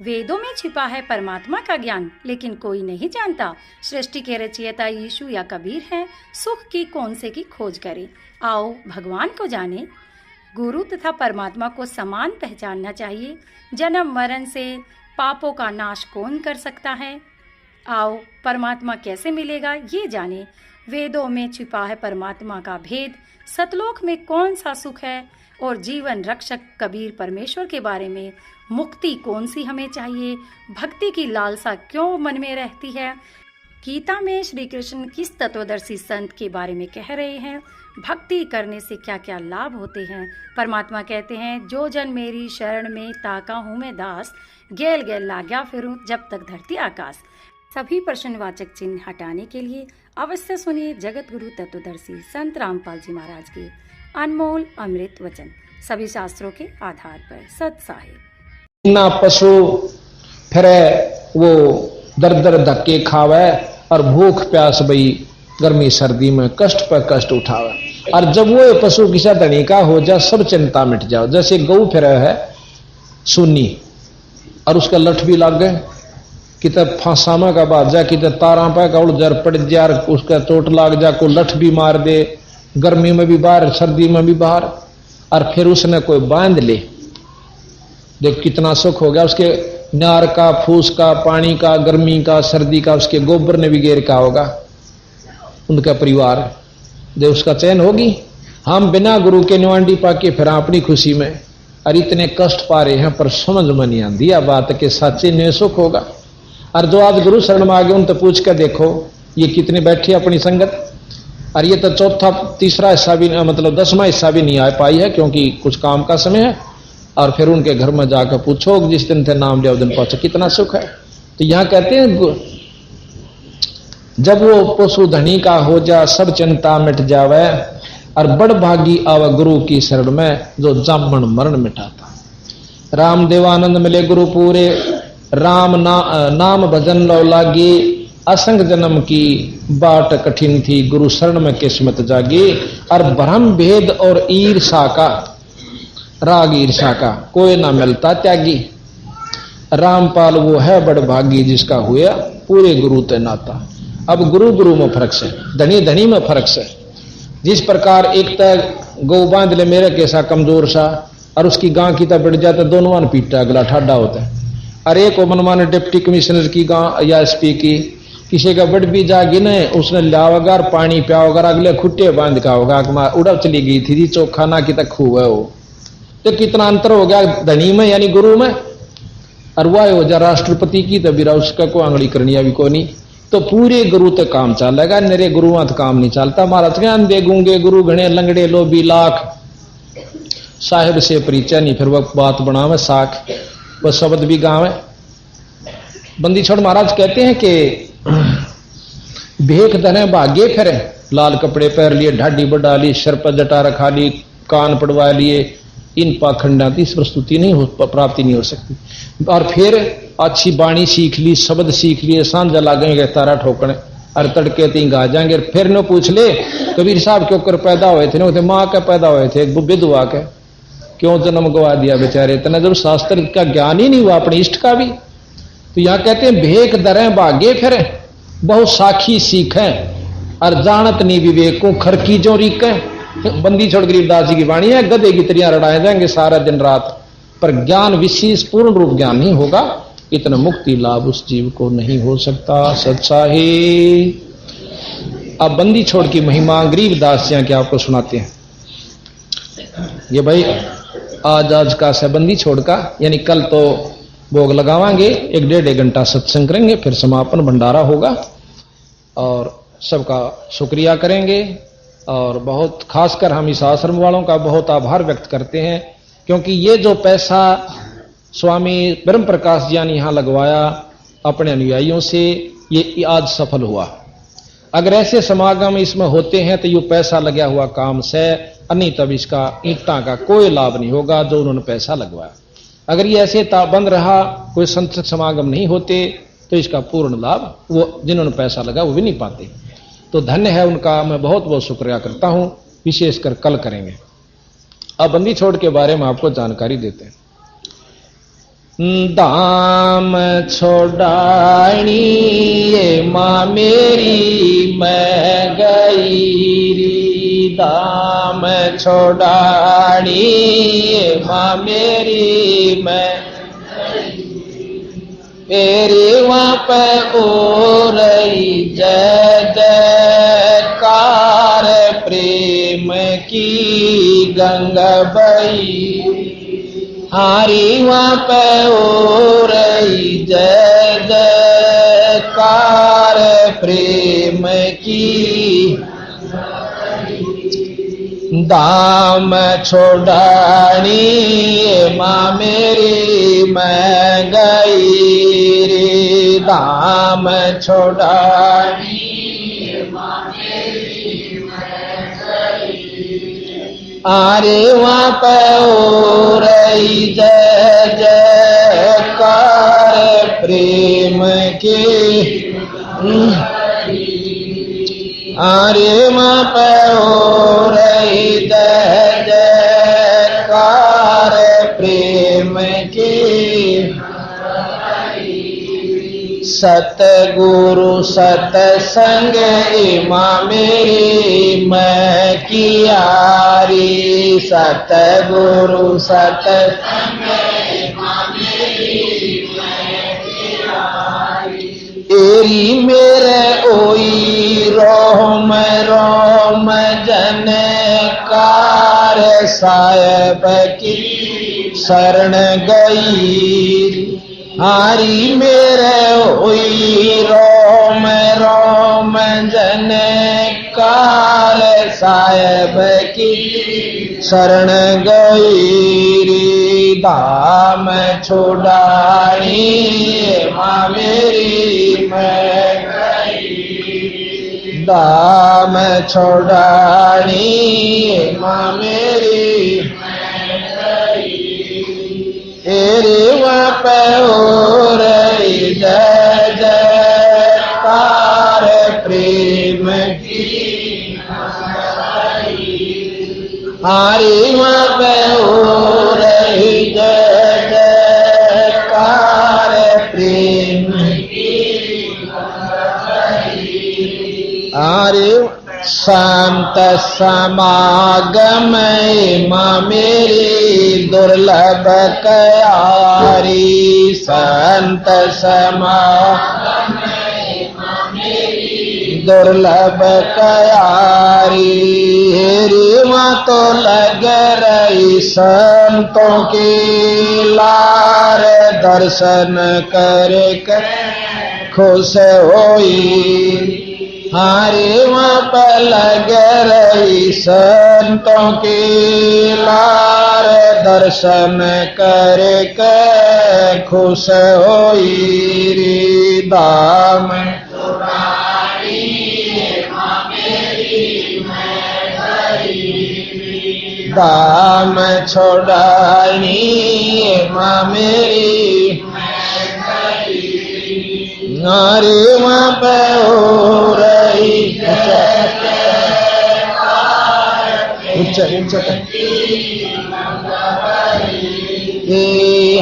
वेदों में छिपा है परमात्मा का ज्ञान, लेकिन कोई नहीं जानता सृष्टि के रचयिता यीशु या कबीर है। सुख की कौन से की खोज करें, आओ भगवान को जाने। गुरु तथा परमात्मा को समान पहचानना चाहिए। जन्म मरण से पापों का नाश कौन कर सकता है, आओ परमात्मा कैसे मिलेगा ये जाने। वेदों में छिपा है परमात्मा का भेद, सतलोक में कौन सा सुख है, और जीवन रक्षक कबीर परमेश्वर के बारे में मुक्ति कौन सी हमें चाहिए। भक्ति की लालसा क्यों मन में रहती है। गीता में श्री कृष्ण किस तत्वदर्शी संत के बारे में कह रहे हैं, भक्ति करने से क्या क्या लाभ होते हैं। परमात्मा कहते हैं, जो जन मेरी शरण में ताका हूँ मैं दास, गेल गेल लाग्या फिरूं जब तक धरती आकाश। सभी प्रश्नवाचक चिन्ह हटाने के लिए अवश्य सुनिए जगत गुरु तत्वदर्शी संत रामपाल जी महाराज के अनमोल अमृत वचन, सभी शास्त्रों के आधार पर सत साहिब। ना पशु फिर वो दर दर धक्के खावे और भूख प्यास भई गर्मी सर्दी में कष्ट पर कष्ट उठावे, और जब वो पशु किसा धनी का हो जा सब चिंता मिट जाओ। जैसे गऊ फिर है सुन्नी और उसका लठ भी लग गए, कितने फांसामा का बात जा, कितने तारा पे का उड़ पड़ जा, उसका चोट लाग जा, को लठ भी मार दे, गर्मी में भी बाहर सर्दी में भी बाहर, और फिर उसने कोई बांध ले, देख कितना सुख हो गया। उसके नार का, फूस का, पानी का, गर्मी का, सर्दी का, उसके गोबर ने भी घेर का होगा उनका परिवार, दे उसका चैन होगी। हम बिना गुरु के निवांडी पाके फिर अपनी खुशी में, और इतने कष्ट पा रहे हैं पर समझ में नहीं आती यह बात के सच्चे ने सुख होगा। और जो आज गुरु शरण में आ गए उन तो पूछ कर देखो ये कितने बैठे अपनी संगत, और ये तो चौथा तीसरा हिस्सा भी मतलब 10वां हिस्सा भी नहीं आ पाई है, क्योंकि कुछ काम का समय है। और फिर उनके घर में जाकर पूछो जिस दिन थे नाम लिया उस दिन पहुंचे, कितना सुख है। तो यहां कहते हैं जब वो पशु धनी का हो जा सब चिंता मिट जावे, और बड़ भागी आवे गुरु की शरण में जो जामन मरण मिटाता। राम देवानंद मिले गुरु पूरे, राम नाम भजन लो लागी, असंग जन्म की बाट कठिन थी गुरु शरण में किस्मत जागी। और ब्रह्म भेद और ईर्षा का, राग ईर्षा का कोई ना मिलता त्यागी। रामपाल वो है बड़ भागी जिसका हुआ पूरे गुरु ते नाता। अब गुरु गुरु में फर्क से, धनी धनी में फर्क से। जिस प्रकार एक तय गौ बांध ले मेरे कैसा कमजोर सा, और उसकी गां की तब बढ़ जाता दोनों वन पीटता अगला ठाडा होता है। अरे को मनमान डिप्टी कमिश्नर की गां या एसपी की किसी का बड़ भी जागी न, उसने लावगा पानी पियाओगा, अगले खुट्टे बांध का होगा उड़ब चली गई थी जी चोखा ना कि तक हुआ हो। तो कितना अंतर हो गया धनी में यानी गुरु में। और वह हो जा राष्ट्रपति की तो बिरा उसका को आंगड़ी करनी अभी को नहीं। तो पूरे गुरु तक काम चलेगा, मेरे गुरुआ तो काम नहीं चलता। महाराज ज्ञान दे गूंगे गुरु घने लंगड़े लोभी लाख, साहिब से परिचय नहीं फिर वह बात बनावे साख, वह शब्द भी गावे। बंदी छोड़ महाराज कहते हैं कि भेख धने भाग्य फिरे, लाल कपड़े पहन लिए, ढाडी बढ़ा ली, सर पर जटा रखा ली, कान पड़वा लिए, इन पाखंडाती प्रस्तुति नहीं हो, प्राप्ति नहीं हो सकती। और फिर अच्छी बाणी सीख ली, शब्द सीख लिए, सांझ लागेंगे तारा ठोकने, और तड़के तीन आ जाएंगे। फिर न पूछ ले कबीर साहब क्यों कर पैदा हुए थे, न माँ के पैदा हुए थे, विधवा के क्यों जन्म गवा दिया बेचारे, इतना जब शास्त्र का ज्ञान ही नहीं हुआ अपने इष्ट का भी। तो यहां कहते हैं भेख दरें भागे फिर बहुत साखी सीखें, और जानत नहीं विवेक को खरकी जो रीके। बंदी छोड़ गरीबदास जी की वाणी है, गधे की तरियां रड़ाए जाएंगे सारा दिन रात, पर ज्ञान विशेष पूर्ण रूप ज्ञान नहीं होगा, इतना मुक्ति लाभ उस जीव को नहीं हो सकता। सच्चा ही अब बंदी छोड़ की महिमा गरीबदास जी की आपको सुनाते हैं। ये भाई आज का से बंदी छोड़ का, यानी कल तो भोग लगावांगे, 1-1.5 घंटा सत्संग करेंगे, फिर समापन भंडारा होगा, और सबका शुक्रिया करेंगे। और बहुत खासकर हम इस आश्रम वालों का बहुत आभार व्यक्त करते हैं, क्योंकि ये जो पैसा स्वामी ब्रह्म प्रकाश जी ने यहां लगवाया अपने अनुयायियों से, ये आज सफल हुआ। अगर ऐसे समागम इसमें होते हैं तो ये पैसा लगा हुआ काम से, नहीं तब इसका ईंटा का कोई लाभ नहीं होगा जो उन्होंने पैसा लगवाया। अगर ये ऐसे बंद रहा, कोई संत समागम नहीं होते, तो इसका पूर्ण लाभ वो जिन्होंने पैसा लगा वो भी नहीं पाते। तो धन्य है उनका, मैं बहुत बहुत शुक्रिया करता हूं। विशेषकर कल करेंगे। अब बंदी छोड़ के बारे में आपको जानकारी देते हैं। दाम छोड़ानी ये माँ मेरी मैं गई री, दाम छोड़ानी ये माँ मेरी मैं तेरी वहाँ पे हो रही जय जयकार प्रेम की गंगा बही, हारी वहाँ पे हो रही जय जयकार प्रेम की, दाम छोड़ानी ये माँ मेरी मैं गई रे, दाम छोड़ानी ये माँ मेरी मैं गई, आरे वहाँ पे हो रही जय जयकार प्रेम की, आरे वहाँ पे हो रही जय जयकार प्रेम की, सतगुरु सतसंग माँ मेरी मैं कियारी, सतगुरु सतसंग माँ मेरी मैं कियारी, तेरी मेरे ओई रोम रोम जनकार साहेब की शरण गई, हारी मेरे ओई रोम रोम जनकार साहेब की शरण गई री, दाम छोड़ानी माँ मेरी मैं गई, दाम छोड़ानी माँ मेरी मैं गई, तेरे वहाँ पे हो रही जय जयकार प्रेम की, हारी वहाँ पे हो रही जय जयकार प्रेम की, हारी संत समागम माँ मेरी दुर्लभ कयारी, संत समागम माँ मेरी दुर्लभ कयारी, हेरी माँ तो लग रही संतों की लार, दर्शन करे कर खुश होई, हारे वहाँ पर लग रही संतों की लार, दर्शन करे के खुश होई री, दाम छोड़ानी माँ मेरी मैं गई, दाम छोड़ानी माँ मेरी नारे वहाँ पे हो रही ऊंचा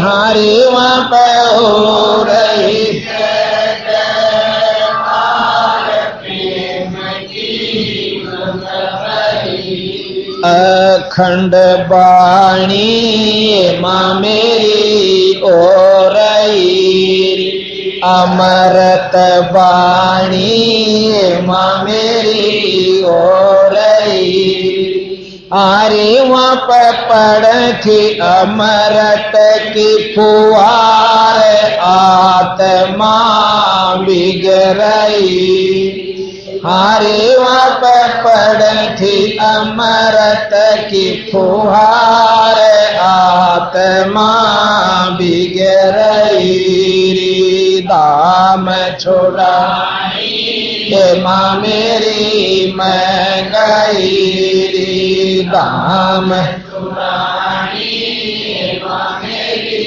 हारे वहाँ पे हो रही अखंड बाणी माँ मेरी ओ रही, अमृत बाणी माँ मेरी ओ रही, आरे वहाँ पर पड़ थी अमृत की फुहार, आत्मा बिग रही, हारे वहाँ पर पड़ थी अमृत की फुहार, आत्मा बिग रही, दाम छोड़ानी ये माँ मेरी मैं गई री, दाम छोड़ानी ये माँ मेरी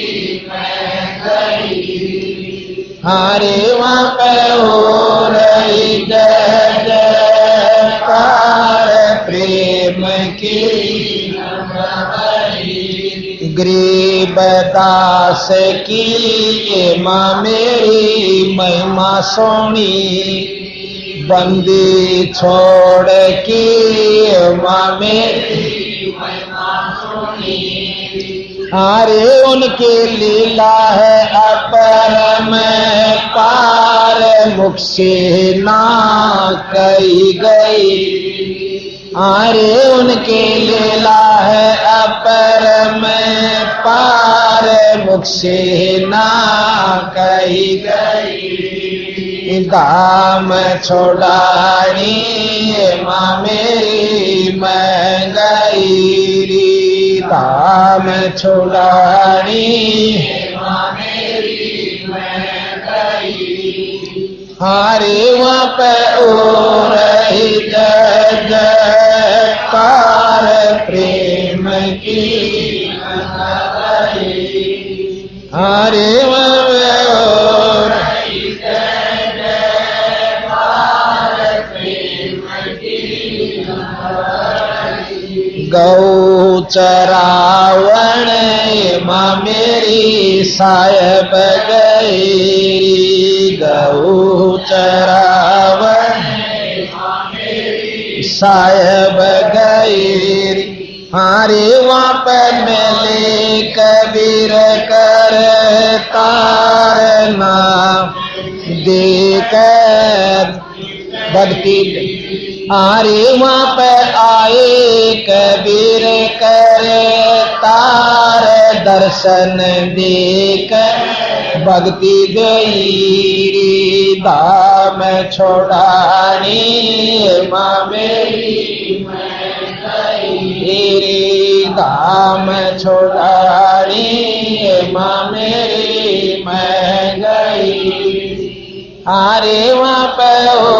मैं गई, हारे वहाँ पे हो रही जय जयकार प्रेम की, ग्री गरीबदास की ये माँ मेरी महिमा सोनी, बंदी छोड़ की माँ मेरी महिमा सोनी। अरे उनकी लीला है अपरम पार, मुख से ना कही गई। अरे उनकी लीला है अपरम पार, मुख से ना कही गई। दाम छोड़ानी माँ मेरी मैं गई री, दाम छोड़ानी माँ मेरी मैं गई। हारे वहाँ पे ओ रही जय जयकार प्रेम की गई। हारे वहाँ पे ओ रही जय जयकार प्रेम की गई। गौ चरावण माँ मेरी साहेब गई, गौ चरावण साहेब गई। हारे वहाँ पर मिले कबीर कर तारना, देकर भक्ति। हारे वहाँ पर आए कबीर कर तार, दर्शन देकर भक्ति गई। दाम छोड़ानी माँ मेरी मैं गई, दाम छोड़ानी माँ मेरी मैं गई। अरे वहाँ पर हो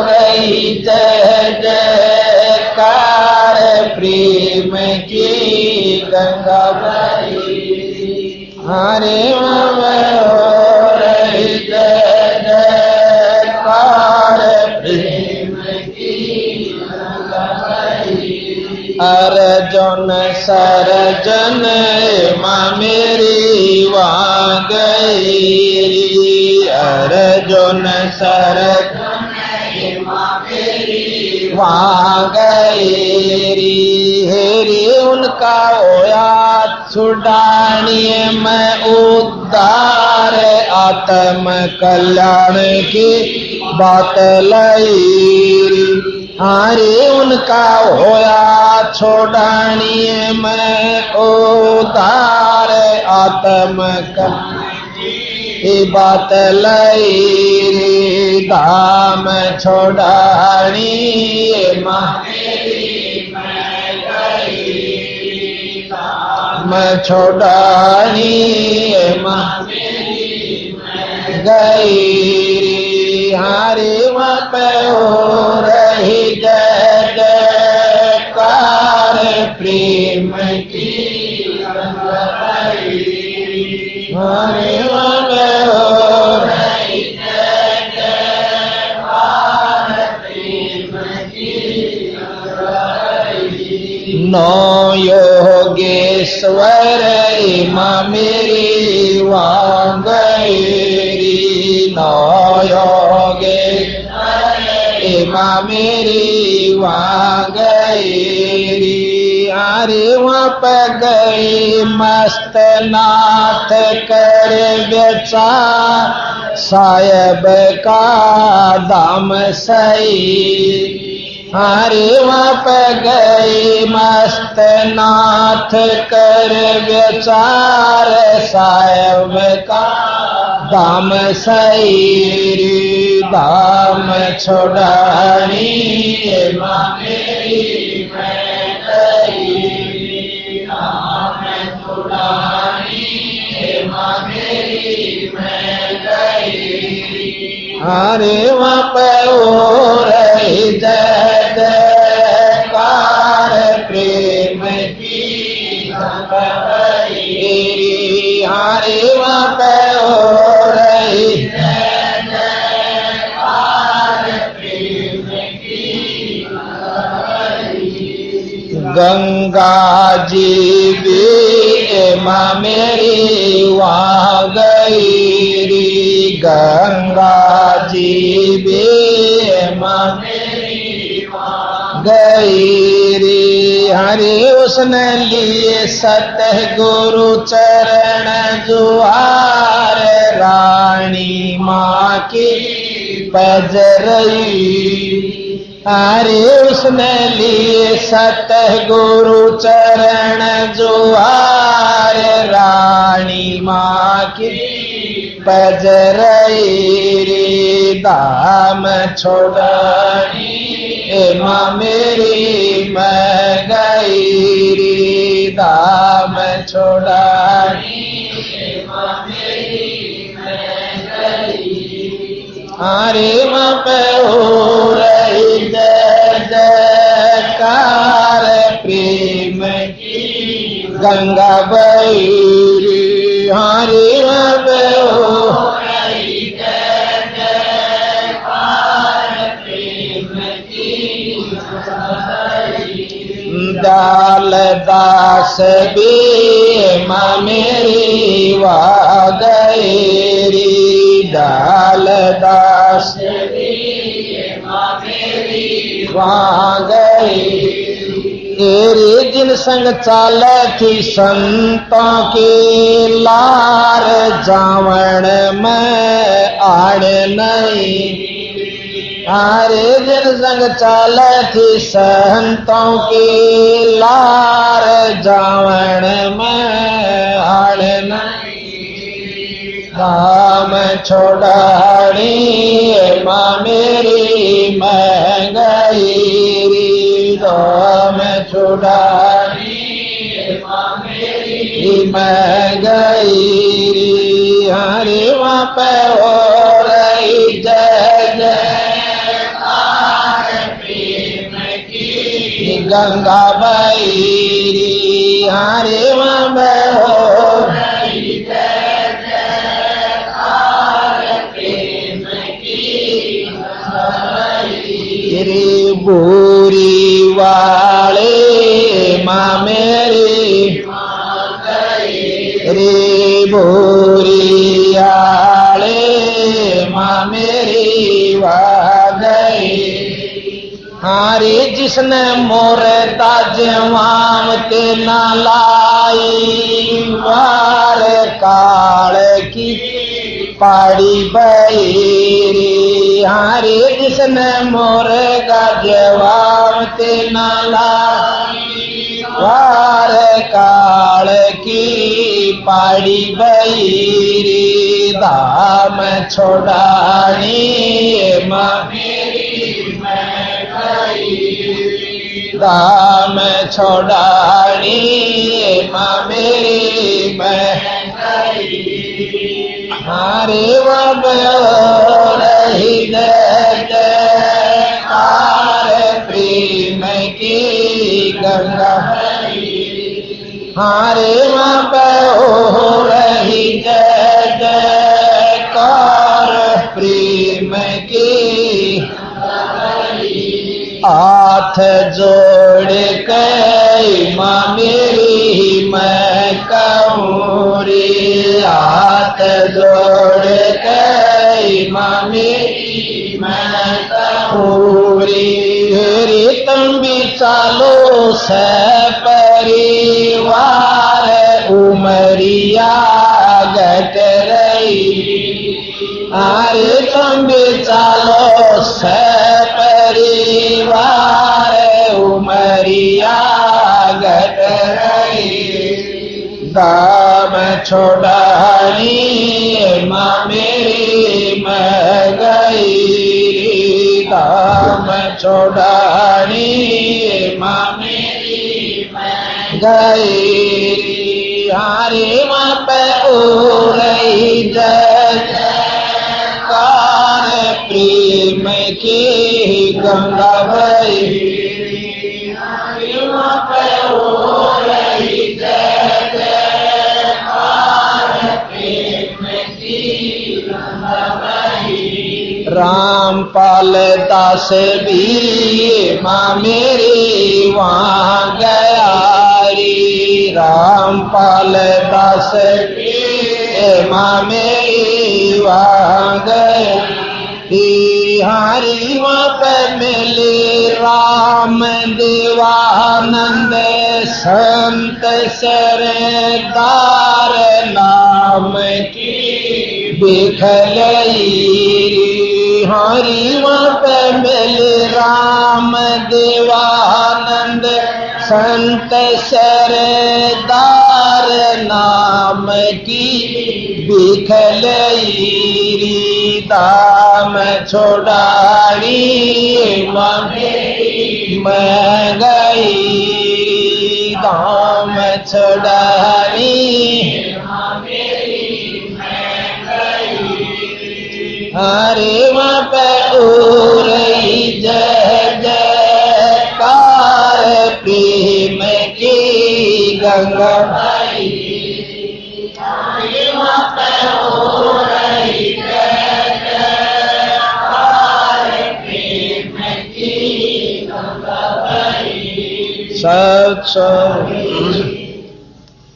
रही जय जयकार प्रेम की गंगा बही। अरे वहाँ पर हो रही जय जयकार प्रेम की गंगा बही। अर्जुन सरजन माँ मेरी वहाँ गई, अर्जुन सरजन माँ मेरी वहाँ गई। हेरी उनका होया छुड़ानिए मैं उद्धार, आत्म कल्याण की बात लाई। हारे उनका होया छोड़ानिए मैं उद्धार, आत्म कल्याण की बात लाई। दाम छोड़ानी माँ मेरी मैं गई, दाम छोड़ानी माँ मेरी मैं गई। हारे वहाँ पे हो रही जय जयकार प्रेम की गंगाई। हारे वहाँ पे हो रही जय जयकार प्रेम की गंगाई। नौ योगेश्वर माँ मेरी वहाँ गई, नौ योगेश्वर माँ मेरी वहाँ गई। अरे वहाँ पर गई मस्त नाथ कर बेचार, साहेब का दाम सही। अरे वहाँ पर गई मस्त नाथ कर बेचार, साहेब का दाम सही। दाम छोड़ानी माँ मेरी मैं गई, दाम छोड़ानी माँ मेरी मैं गई। अरे वहाँ पे हो रही जय जयकार प्रेम की गंगाई। अरे वहाँ पे हो रही जय जयकार प्रेम की गंगाई। गंगा जी भी माँ मेरी वहाँ गई री गंगा जी भी माँ मेरी वहाँ गई री। हरि उसने लिए सतगुरु चरण जुहार रानी माँ की पजरई। अरे उसने लिए सतगुरु चरण जुहार रानी माँ की पजरई रे। दाम छोड़नी माँ मेरी मैं गई रे। दाम छोड़नी माँ मेरी मैं गई। अरे माँ पे हो रही जय जयकार प्रेम की गंगा बही। हरे माँ पे हो रही जय जयकार प्रेम की दाल दास भी माँ मेरी वा गई री। दाल दास माँ मेरी वहाँ गई तेरी जिन संग चाल थी संतों के लार जावण में आड़ नहीं। हरे जिन संग चाल थी संतों के लार जावण में आड़ नहीं। दाम छोड़नी माँ मेरी मैं गई री। दाम छोड़नी माँ मेरी मैं गई री। हरे वहाँ पे हो रही जय जयकार प्रेम की गंगा बही री। हरे वहाँ पे हो रही रे। बोरी वाले माँ मेरी रे। बोरी वाले माँ मेरी वा गई। हरे जिसने मोर ताजवाम ते न लाई वार काल की पाड़ी बही। हरे जिसने मोर का जवाब ते न लाई वार काल की पाड़ी बही। दाम छोड़ानी माँ मेरी मैं गई। दाम छोड़ानी माँ मेरी मैं गई। हरे वब रही जय जयकार प्रेम की गंगा। हरे वब हो रही जय जयकार प्रेम की। हाथ जोड़ के माँ मेरी मैं कहूँ रे। हाथ जोड़ के माँ मेरी मैं कहूँ रे। तुम भी चालो से परिवार उमरिया गट रही। अरे तुम भी चालो से परिवार उमरिया गट रही। दाम छोड़नी माँ मेरी मैं गई। दाम छोड़नी माँ मेरी मैं गई। हरे माँ पे हो रही जय जयकार प्रेम की गंगा बही। हरे माँ पे हो रही जय जयकार प्रेम की गंगा बही। रामपाल दास भी माँ मेरी वहाँ गया मेरी रामपाल दास माँ मेरी वहाँ गई हरि वहाँ पे मिली राम देवानंद संत सरदार नाम की बिखलई हरि वहाँ पे मिली राम देवानंद संत सरदार नाम की बिखलई दाम छोड़ाई मैं गई दाम छोड़ाई हरे वहाँ पे हो रही जय जयकार प्रेम की गंगा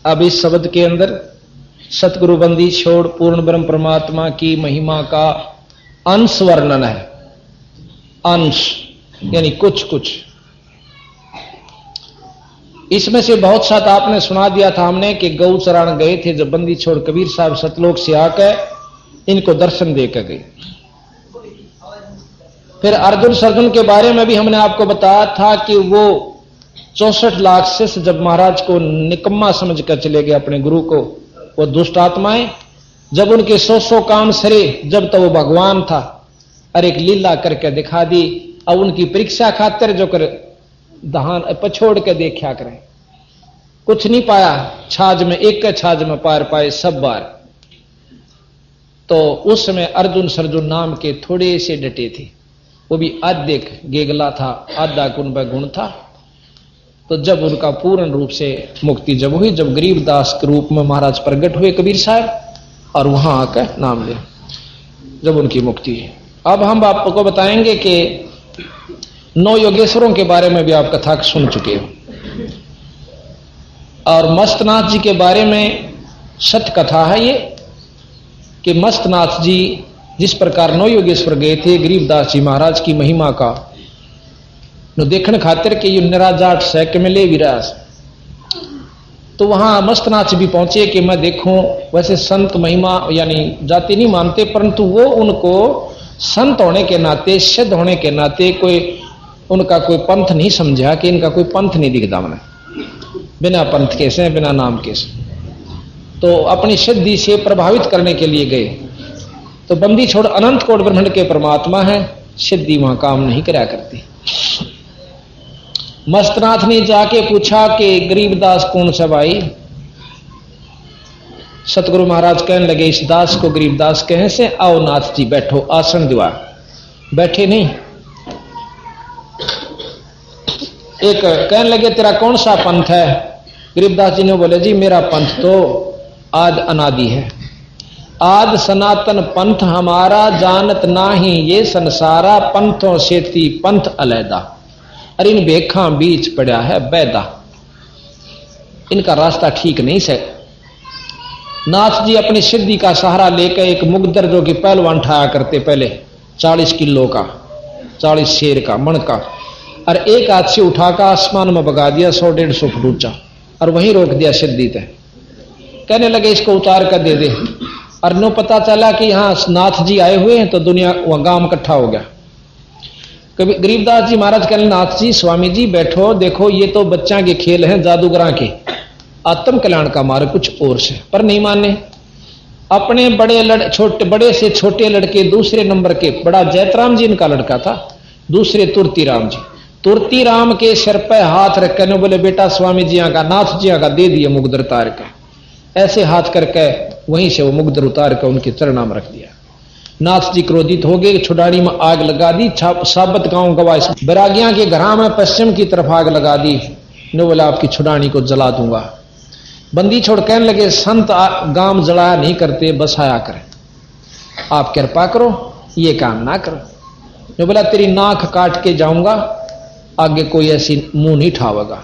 अब इस शब्द के अंदर सतगुरु बंदी छोड़ पूर्ण ब्रह्म परमात्मा की महिमा का अंश वर्णन है। अंश यानी कुछ कुछ। इसमें से बहुत साथ आपने सुना दिया था हमने कि गौ चरान गए थे जब बंदी छोड़ कबीर साहब सतलोक से आकर इनको दर्शन देकर गए। फिर अर्जुन सर्जुन के बारे में भी हमने आपको बताया था कि वो 64 लाख शिष्य जब महाराज को निकम्मा समझकर चले गए अपने गुरु को, वो दुष्ट आत्माएं जब उनके 100 काम सरे जब तो वो भगवान था और एक लीला करके दिखा दी। अब उनकी परीक्षा खातिर जो कर दहान पछोड़ के देखा करें, कुछ नहीं पाया छाज में, एक के छाज में पार पाए सब बार। तो उस समय अर्जुन सर्जुन नाम के थोड़े से डटे थे, वो भी आधे गेगला था, आधा गुण ब गुण था। तो जब उनका पूर्ण रूप से मुक्ति जब हुई, जब गरीबदास के रूप में महाराज प्रकट हुए कबीर साहब और वहां आकर नाम लिया, जब उनकी मुक्ति हुई। अब हम आपको बताएंगे कि 9 योगेश्वरों के बारे में भी आप कथा सुन चुके हो, और मस्तनाथ जी के बारे में सत्य कथा है ये कि मस्तनाथ जी जिस प्रकार 9 योगेश्वर गए थे गरीबदास जी महाराज की महिमा का नो देखने खातिर के ये निराजाट सैक में ले विराज। तो वहां मस्तनाथ भी पहुंचे कि मैं देखूं, वैसे संत महिमा यानी जाति नहीं मानते, परंतु वो उनको संत होने के नाते, सिद्ध होने के नाते कोई उनका कोई पंथ नहीं समझा कि इनका कोई पंथ नहीं दिखता मैंने, बिना पंथ के से, बिना नाम के से। तो अपनी सिद्धि से प्रभावित करने के लिए गए। तो बंदी छोड़ अनंत कोट ब्रह्मांड के परमात्मा है, सिद्धि वहां काम नहीं करा करती। मस्तनाथ ने जाके पूछा कि गरीबदास कौन सा भाई? सतगुरु महाराज कहने लगे इस दास को गरीबदास कहे से, आओ नाथ जी बैठो, आसन दिवा। बैठे नहीं, एक कहने लगे तेरा कौन सा पंथ है? गरीबदास जी ने बोले जी मेरा पंथ तो आद अनादि है, आद सनातन पंथ हमारा, जानत नाही ये संसारा, पंथों से थी पंथ अलैदा, अरे इन भेखा बीच पड़ा है बैदा, इनका रास्ता ठीक नहीं से। नाथ जी अपनी सिद्धि का सहारा लेकर एक मुगदर जो कि पहलवान ठाया करते पहले 40 किलो का, 40 शेर का मण का, और एक हाथ से उठाकर आसमान में भगा दिया 100-150 फुट ऊंचा, और वहीं रोक दिया सिद्धि तय। कहने लगे इसको उतार कर दे दे। और नो पता चला कि यहां नाथ जी आए हुए हैं तो दुनिया वहां गांव इकट्ठा हो गया। कभी गरीबदास जी महाराज कहने नाथ जी स्वामी जी बैठो, देखो ये तो बच्चा के खेल हैं, जादूगरा के, आत्म कल्याण का मार्ग कुछ और से। पर नहीं माने, अपने बड़े से छोटे लड़के दूसरे नंबर के, बड़ा जैतराम जी इनका लड़का था, दूसरे तुरती राम जी, तुरती राम के सिर पर हाथ रखने बोले बेटा स्वामी जी का, नाथ जी का दे दिए मुगदर उतार के। ऐसे हाथ करके वहीं से वो मुगदर उतार कर उनके चरणाम रख दिया। नाथ जी क्रोधित हो गए, छुड़ानी में आग लगा दी, साबत गांव गवाए बैरागियां के घरा में पश्चिम की तरफ आग लगा दी, ने बोला आपकी छुड़ानी को जला दूंगा। बंदी छोड़ कहने लगे संत गांव जलाया नहीं करते, बसाया करें, आप कृपा करो ये काम ना करो। ने बोला तेरी नाक काट के जाऊंगा, आगे कोई ऐसी मुंह नहीं ठावेगा।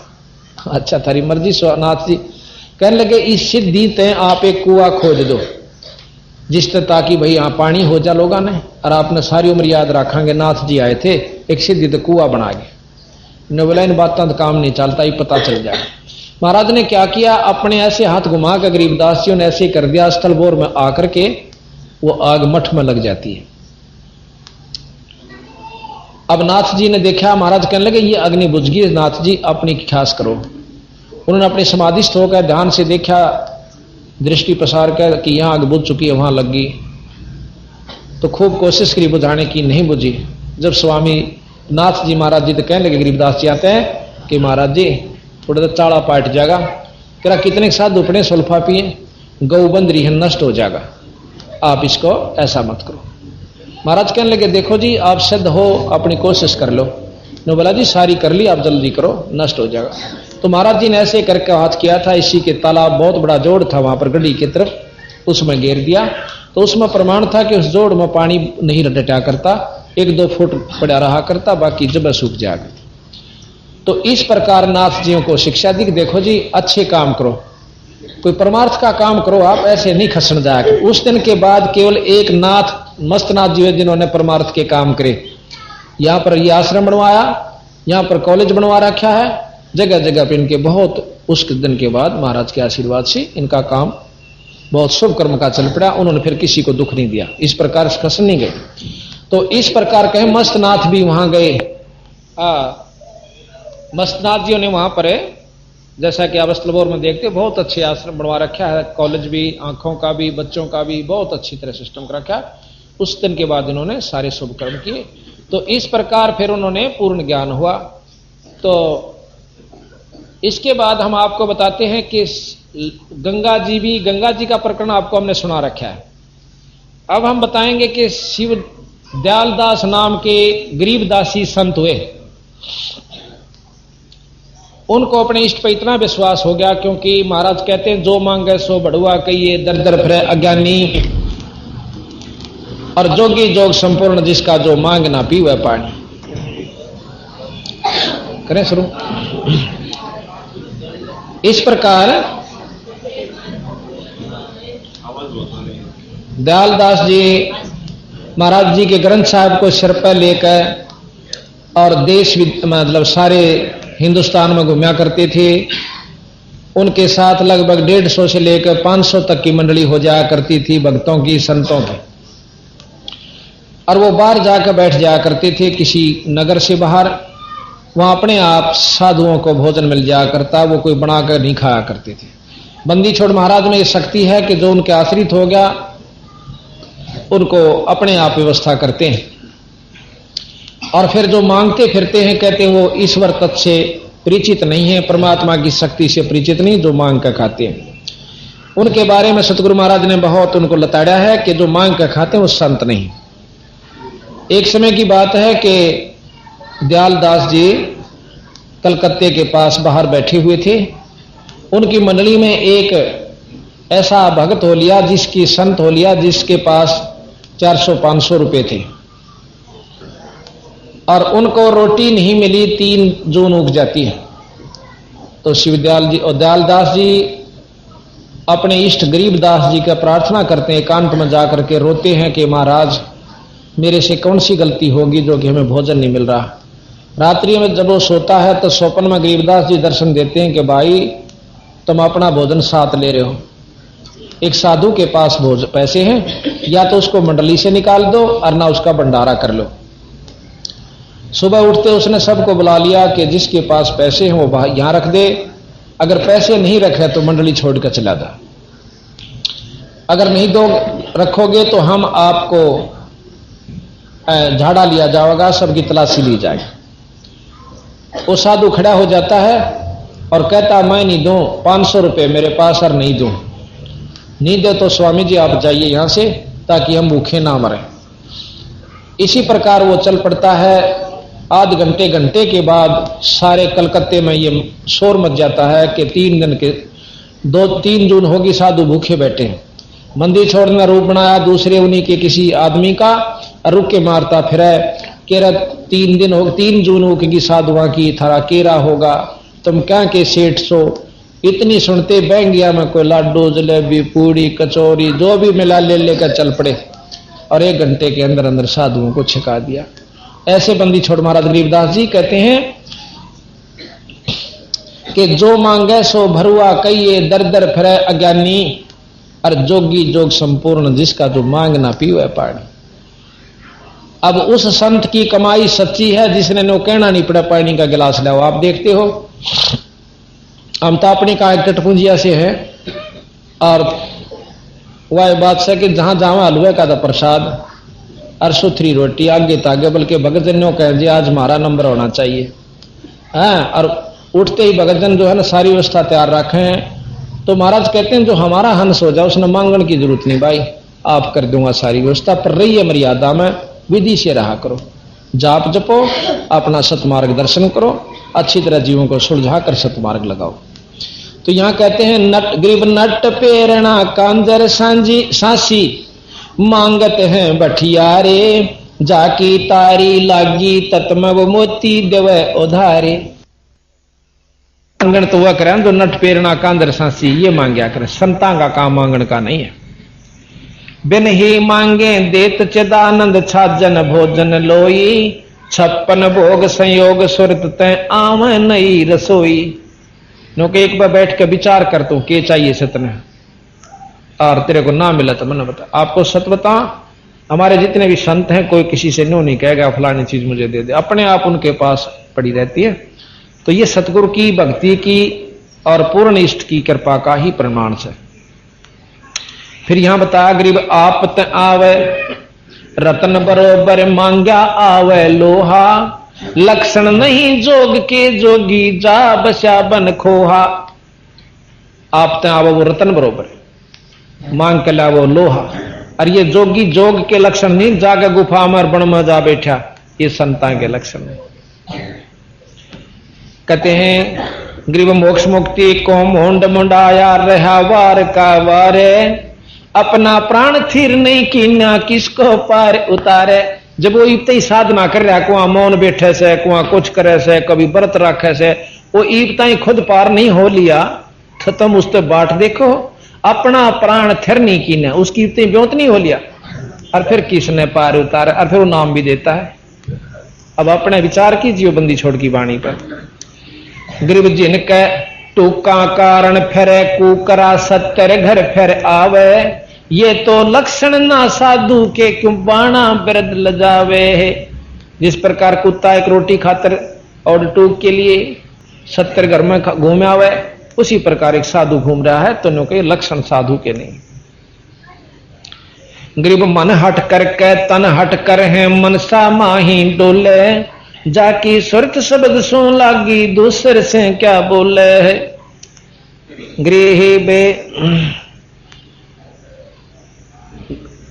अच्छा थारी मर्जी नाथ जी। कहने लगे इस सिद्धि ते आप एक कुआ खोद दो जिस तरह ताकि भाई यहाँ पानी हो जा लोगा ने, और आपने सारी उम्र याद रखेंगे नाथ जी आए थे एक सिद्धि तो कुआ बना गए। ने बोला इन बातों तो काम नहीं चलता, ही पता चल जाए। महाराज ने क्या किया, अपने ऐसे हाथ घुमा कर गरीबदास जी ने ऐसे कर दिया, स्थल बोर में आकर के वो आग मठ में लग जाती है। अब नाथ जी ने देखा, महाराज कहने लगे ये अग्नि बुझ गई, नाथ जी अपनी ख्यास करो। उन्होंने अपने समाधिस्थ होकर ध्यान से देखा, दृष्टि प्रसार कर कि यहां आग बुझ चुकी है, वहां लग गई। तो खूब कोशिश करी बुझाने की, नहीं बुझी। जब स्वामी नाथ जी महाराज जी तो कहने लगे, गरीबदास जी आते हैं कि महाराज जी थोड़ा सा चाड़ा पाट जाएगा। कह रहा कितने साधु अपने सुल्फा पिए, गौ बंदरी है नष्ट हो जाएगा, आप इसको ऐसा मत करो। महाराज कहने लगे देखो जी आप सिद्ध हो, अपनी कोशिश कर लो। ने बोला जी सारी कर ली, आप जल्दी करो, नष्ट हो जाएगा। तो महाराज जी ने ऐसे करके हाथ किया था, इसी के तालाब बहुत बड़ा जोड़ था वहां पर गढ़ी की तरफ, उसमें घेर दिया। तो उसमें प्रमाण था कि उस जोड़ में पानी नहीं डटा करता, 1-2 फुट पड़ा रहा करता, बाकी जब सूख जाएगा। तो इस प्रकार नाथ जियों को शिक्षा दी, देखो जी अच्छे काम करो, कोई परमार्थ का काम करो, आप ऐसे नहीं खसन जाए। उस दिन के बाद केवल एक नाथ मस्तनाथ जी जिन्होंने परमार्थ के काम करे। यहां पर ये आश्रम बनवाया, यहां पर कॉलेज बनवा रखा है, जगह जगह पे इनके बहुत, उस दिन के बाद महाराज के आशीर्वाद से इनका काम बहुत शुभ कर्म का चल पड़ा। उन्होंने फिर किसी को दुख नहीं दिया, इस प्रकार खसन नहीं गए। तो इस प्रकार कहे मस्तनाथ भी वहां गए। मस्तनाथ जी ने वहां पर जैसा कि आप स्थलबोर में देखते बहुत अच्छे आश्रम बनवा रखा है, कॉलेज भी, आंखों का भी, बच्चों का भी बहुत अच्छी तरह सिस्टम कर रखा है। उस दिन के बाद इन्होंने सारे शुभ कर्म किए। तो इस प्रकार फिर उन्होंने पूर्ण ज्ञान हुआ। तो इसके बाद हम आपको बताते हैं कि गंगा जी का प्रकरण आपको हमने सुना रखा है। अब हम बताएंगे कि शिव दयालदास नाम के गरीबदासी संत हुए, उनको अपने इष्ट पर इतना विश्वास हो गया, क्योंकि महाराज कहते हैं जो मांगे सो बढ़ुआ कहिए, दर दर फिरे अज्ञानी, और जोगी जोग संपूर्ण जिसका जो मांग ना पीवे पानी। करें शुरू। इस प्रकार दयालदास जी महाराज जी के ग्रंथ साहब को सिर पर लेकर और देश मतलब सारे हिंदुस्तान में घूमया करते थे। उनके साथ लगभग 150 से लेकर 500 तक की मंडली हो जाया करती थी, भक्तों की, संतों की। और वो बाहर जाकर बैठ जाया करते थे किसी नगर से बाहर, वहां अपने आप साधुओं को भोजन मिल जाया करता, वो कोई बनाकर नहीं खाया करते थे। बंदी छोड़ महाराज में ये शक्ति है कि जो उनके आश्रित हो गया उनको अपने आप व्यवस्था करते हैं, और फिर जो मांगते फिरते हैं कहते हैं वो ईश्वर तत्व से परिचित नहीं है, परमात्मा की शक्ति से परिचित नहीं, जो मांग कर खाते हैं। उनके बारे में सतगुरु महाराज ने बहुत उनको लताड़ा है कि जो मांग कर खाते हैं वो संत नहीं। एक समय की बात है कि दयालदास जी कलकत्ते के पास बाहर बैठे हुए थे। उनकी मंडली में एक ऐसा भक्त हो लिया, जिसकी संत हो लिया, जिसके पास 400-500 रुपए थे, और उनको रोटी नहीं मिली, 3 जून उग जाती है। तो शिवदयाल जी और दयालदास जी अपने इष्ट गरीबदास जी का प्रार्थना करते हैं, एकांत में जाकर के रोते हैं कि महाराज मेरे से कौन सी गलती होगी जो कि हमें भोजन नहीं मिल रहा। रात्रि में जब वो सोता है तो स्वप्न में गरीबदास जी दर्शन देते हैं कि भाई तुम अपना भोजन साथ ले रहे हो, एक साधु के पास पैसे हैं, या तो उसको मंडली से निकाल दो और ना उसका भंडारा कर लो। सुबह उठते उसने सबको बुला लिया कि जिसके पास पैसे हैं वो यहां रख दे, अगर पैसे नहीं रखे तो मंडली छोड़कर चला जा, अगर नहीं दो रखोगे तो हम आपको झाड़ा लिया जाएगा, सबकी तलाशी ली जाएगी। वो साधु खड़ा हो जाता है और कहता मैं नहीं दूं, 500 रुपए मेरे पास और नहीं दूं। नहीं दे तो स्वामी जी आप जाइए यहां से, ताकि हम भूखे ना मरें। इसी प्रकार वो चल पड़ता है। आध घंटे के बाद सारे कलकत्ते में ये शोर मच जाता है कि 3 दिन के 2-3 जून होगी, साधु भूखे बैठे हैं। मंदिर छोड़ने रूप बनाया दूसरे उन्हीं के किसी आदमी का, रुक के मारता फिर केरा 3 दिन हो 3 जून होगी साधुआ की थारा केरा होगा, तुम क्या के सेठ सो, इतनी सुनते बह गया में कोई लाडू जलेबी पूड़ी कचौरी जो भी मिला ले लेकर चल पड़े और 1 घंटे के अंदर अंदर साधुओं को छिका दिया। ऐसे बंदी छोड़ महाराज गरीबदास जी कहते हैं कि जो मांगे सो भरुआ कहिए, दर दर फिरे अज्ञानी, और जोगी जोग संपूर्ण, जिसका जो मांग ना पीवे पानी। अब उस संत की कमाई सच्ची है जिसने नो कहना नहीं पड़ा पानी का गिलास लाओ। आप देखते हो हम तो अपनी का एक टटपुंजिया से है, और वह बात है कि जहां जहां हलवे का था प्रसाद और सुथरी रोटी आगे तागे, बल्कि भगतजनों कह दिया आज हमारा नंबर होना चाहिए। हाँ, और उठते ही भगतजन जो है ना सारी व्यवस्था तैयार रखे हैं। तो महाराज कहते हैं जो हमारा हंस हो जाए उसने मांगने की जरूरत नहीं भाई, आप कर दूंगा सारी व्यवस्था, पर रहिए मर्यादा में, विधि से रहा करो, जाप जपो, अपना सतमार्ग दर्शन करो, अच्छी तरह जीवों को सुलझा कर सतमार्ग लगाओ। तो यहां कहते हैं नट गरीब नट पेरणा कांजर सांझी सांसी, मांगत हैं बठियारे, जाकी तारी लागी तत्मव मोती देवे उधारे। मांगण तो वह करें जो नट पेरणा कांजर सांसी, ये मांगया करें, संता का काम मांगण का नहीं है। बिन ही मांगे देत चिदानंद छाजन भोजन लोई, 56 भोग संयोग सुरत तय आव नई रसोई। नो के एक बार बैठ के विचार कर तू के चाहिए सतने, और तेरे को ना मिला तो मैंने बता। आपको सत बता, हमारे जितने भी संत हैं कोई किसी से नो नहीं कहेगा फलानी चीज मुझे दे दे, अपने आप उनके पास पड़ी रहती है। तो ये सतगुरु की भक्ति की और पूर्ण इष्ट की कृपा का ही प्रमाण है। फिर यहां बताया गरीब आपत आवे, रतन बरोबर मांग्या आवे लोहा, लक्षण नहीं जोग के जोगी जा बसा बन खोहा। आपत आवे वो रतन बरोबर, मांग के ला वो लोहा, और ये जोगी जोग के लक्षण नहीं, जाके गुफा में बन में जा बैठा, ये संता के लक्षण नहीं। कहते हैं गरीब मोक्ष मुक्ति को मोंड मुंडाया रहा वार का वारे, अपना प्राण थिर नहीं कीना किसको पार उतारे। जब वो इतने ही साधना कर रहा, कुआं मौन बैठे से, कुआं कुछ करे से, कभी व्रत रखे से, वो इतना ही खुद पार नहीं हो लिया तो तुम उस पर बाट देखो, अपना प्राण थिर नहीं कीना, उसकी इतनी ब्योत नहीं हो लिया, और फिर किसने पार उतारे, और फिर वो नाम भी देता है। अब अपने विचार कीजिए बंदी छोड़ की वाणी पर। गरीब जिनके टूका कारण फिरे कुकरा 70 घर फिर आवे, ये तो लक्षण ना साधु के क्यों बाणा बिरद लजावे। जिस प्रकार कुत्ता एक रोटी खातर और टूक के लिए 70 घर में घूम आवे, उसी प्रकार एक साधु घूम रहा है, तो के लक्षण साधु के नहीं। गरीब मन हट करके तन हट कर है, मनसा माही डोले, जाकी सुरत शब्द सो लागी दूसरे से क्या बोले। गृह बे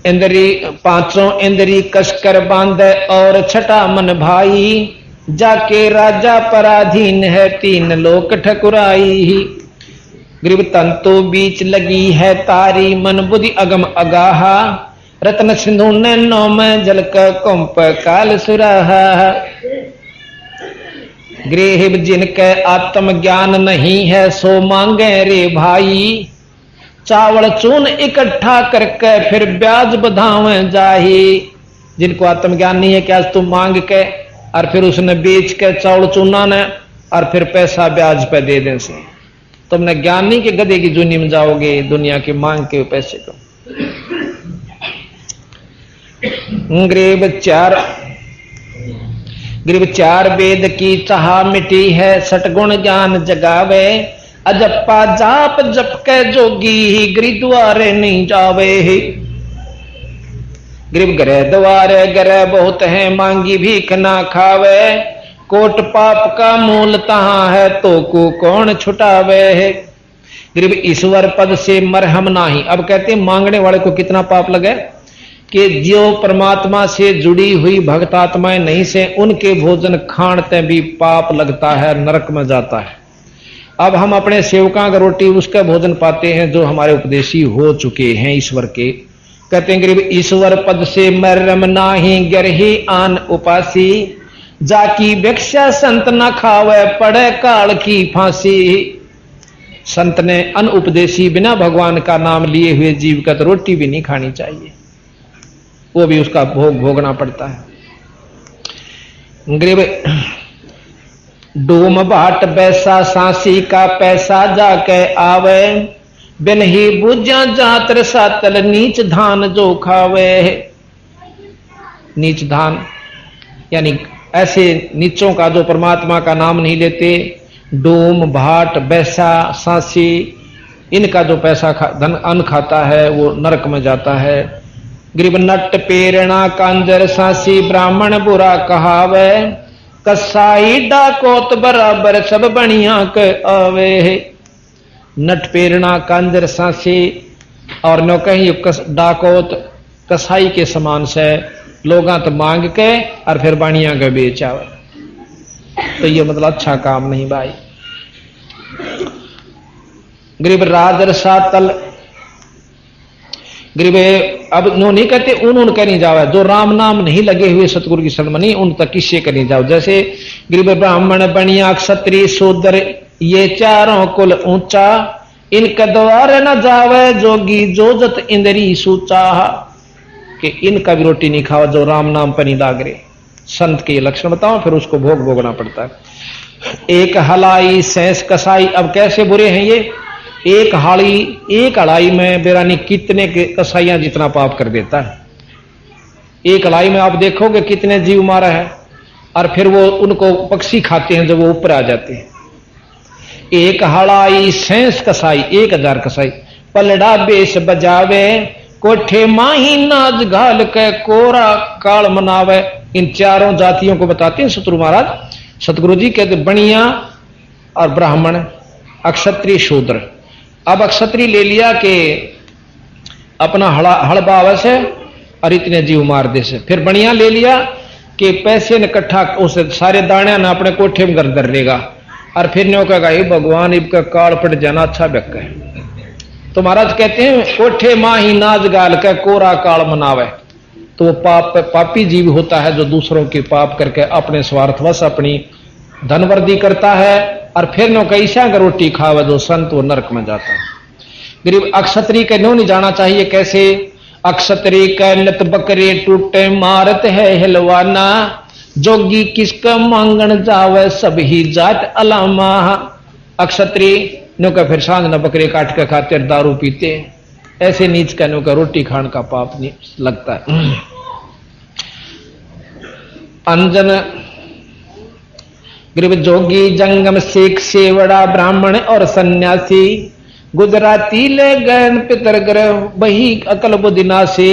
इंद्री 5 इंद्री कसकर बांधे और छठा मन भाई, जाके राजा पराधीन है 3 लोक ठकुराई। गरीब तंतु बीच लगी है तारी, मन बुद्धि अगम अगाहा, रत्न सिंधु नैनो में जल का कुंप काल सुराहा। गृह जिनके आत्म ज्ञान नहीं है सो मांगे रे भाई, चावल चून इकट्ठा करके फिर ब्याज बधावे जाही। जिनको आत्म ज्ञान नहीं है कि आज तुम मांग के और फिर उसने बेच के चावल चूना ने और फिर पैसा ब्याज पे दे दें से, तुमने ज्ञान नहीं कि गधे की जूनी में जाओगे दुनिया की मांग के पैसे को। गरीब 4 वेद की चाह मिटी है, 6 गुण ज्ञान जगावे, अजप्पा जाप जप के जोगी गिरिद्वारे नहीं जावे। गरीब गृह द्वारे गृह बहुत है, मांगी भीख ना खावे, कोट पाप का मूल तहां है तो को कौन छुटावे। गरीब ईश्वर पद से मरहम नाही। अब कहते हैं मांगने वाले को कितना पाप लगे कि जो परमात्मा से जुड़ी हुई भक्त आत्माएं नहीं से, उनके भोजन खाणते भी पाप लगता है, नरक में जाता है। अब हम अपने सेवकों का रोटी उसका भोजन पाते हैं जो हमारे उपदेशी हो चुके हैं ईश्वर के। कहते हैं गरीब ईश्वर पद से मरम नाही, गरही आन उपासी, जाकी भिक्षा संत न खावे पड़े काल की फांसी। संत ने अनउपदेशी बिना भगवान का नाम लिए हुए जीव का तो रोटी भी नहीं खानी चाहिए, वो भी उसका भोग भोगना पड़ता है। गरीब डूम बाट बैसा सांसी का पैसा जाके आवे, बिन ही बुझा जातर सातल नीच धान जो खावे। नीच धान यानी ऐसे नीचों का जो परमात्मा का नाम नहीं लेते, डूम भाट बैसा सांसी, इनका जो पैसा धन अन्न खाता है वो नरक में जाता है। गरीब नट पेरणा कांजर सांसी ब्राह्मण बुरा कहावे, कसाई डाकोत बराबर सब बढ़िया के आवे। नट पेरणा कांजर सांसी और नो कहीं डाकोत कसाई के समान से लोगा तो मांग के और फिर बाणिया के बेच आवे, तो ये मतलब अच्छा काम नहीं भाई। गरीब राजर सातल, गरीब अब नो नहीं कहते उन्होंने कह नहीं जावे, जो राम नाम नहीं लगे हुए सतगुरु की शरण में नहीं उन तक किससे कर नहीं जाओ। जैसे गरीब ब्राह्मण बनिया क्षत्रिय शूद्र ये चारों कुल ऊंचा, इनके द्वार न जावे जोगी जो जत इंद्री सूचा, कि इनका भी रोटी नहीं खाओ जो राम नाम पर नहीं लाग रहे। संत के लक्षण बताओ फिर उसको भोग भोगना पड़ता है। एक हलाई सैंस कसाई, अब कैसे बुरे हैं ये। एक हलाई में बेरानी कितने के कसाइयां जितना पाप कर देता है। एक हलाई में आप देखोगे कितने जीव मारा है, और फिर वो उनको पक्षी खाते हैं जब वो ऊपर आ जाते हैं। एक हलाई सैंस कसाई 1000 कसाई, पलड़ा बेस बजावे कोठे माही नाच घाल के कोरा काल मनावे। इन चारों जातियों को बताते हैं सतगुरु महाराज। सतगुरु जी कहते बनिया और ब्राह्मण, अक्षत्रिय शूद्र। अब अक्षत्रिय ले लिया कि अपना हड़बावस है और इतने जीव मार दे से। फिर बनिया ले लिया कि पैसे ने इकट्ठा उस सारे दाने ना अपने कोठे में घर धर लेगा, और फिर न्यो कहेगा हे भगवान इनका काल पट जाना अच्छा बेक है। तो महाराज कहते हैं कोठे माही नाच गाल के कोरा काल मनावे। तो वो पापी जीव होता है जो दूसरों के पाप करके अपने स्वार्थवश अपनी धनवर्दी करता है, और फिर नो कैसा का रोटी खावे जो संत वो नरक में जाता है। गरीब अक्षत्रिय के नो नहीं जाना चाहिए। कैसे अक्षत्रिय के नत बकरे टूटे मारत है हिलवाना, जोगी किसका मांगन जावे सब ही जात अलामा। अक्षत्रिय नो का फिर सांझ न बकरे काट के खाते दारू पीते, ऐसे नीच का नो का रोटी खान का पाप नहीं लगता है। अंजन गरीब जोगी जंगम शेख सेवड़ा ब्राह्मण और सन्यासी, गुजराती ले गैन पितर ग्रह बही अकल बुदिना से।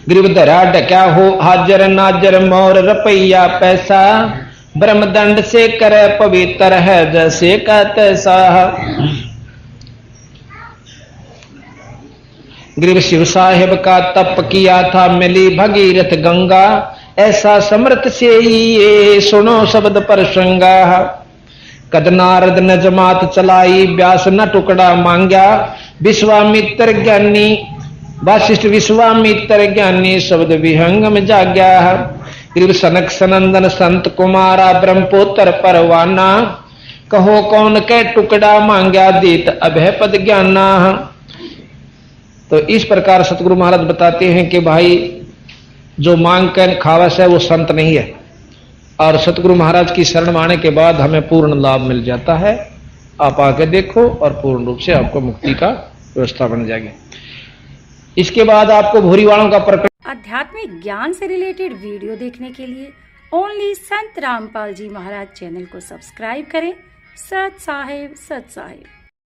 गरीब धरा ढक्या हो हाजर नाजर मोर रुपया पैसा, ब्रह्मदंड से करे पवित्र है जैसे का तैसा। गरीब शिव साहेब का तप किया था मिली भगीरथ गंगा, ऐसा समर्थ से ही ये सुनो शब्द पर श्रृंगा। कद नारद न जमात चलाई व्यास न टुकड़ा मांगा, विश्वामित्र ज्ञानी वासिष्ठ विश्वामित्र ज्ञानी शब्द विहंग में जाग्या। गरीब सनक सनंदन संत कुमारा ब्रह्मपुत्र परवाना, कहो कौन के टुकड़ा मांगा दीत अभय पद ज्ञाना। तो इस प्रकार सतगुरु महाराज बताते हैं कि भाई जो मांग कर खावस है वो संत नहीं है, और सतगुरु महाराज की शरण में आने के बाद हमें पूर्ण लाभ मिल जाता है। आप आके देखो और पूर्ण रूप से आपको मुक्ति का व्यवस्था बन जाएगी। इसके बाद आपको भूरी वालों का प्रकट आध्यात्मिक ज्ञान से रिलेटेड वीडियो देखने के लिए ओनली संत रामपाल जी महाराज चैनल को सब्सक्राइब करें। सत साहेब सत साहेब।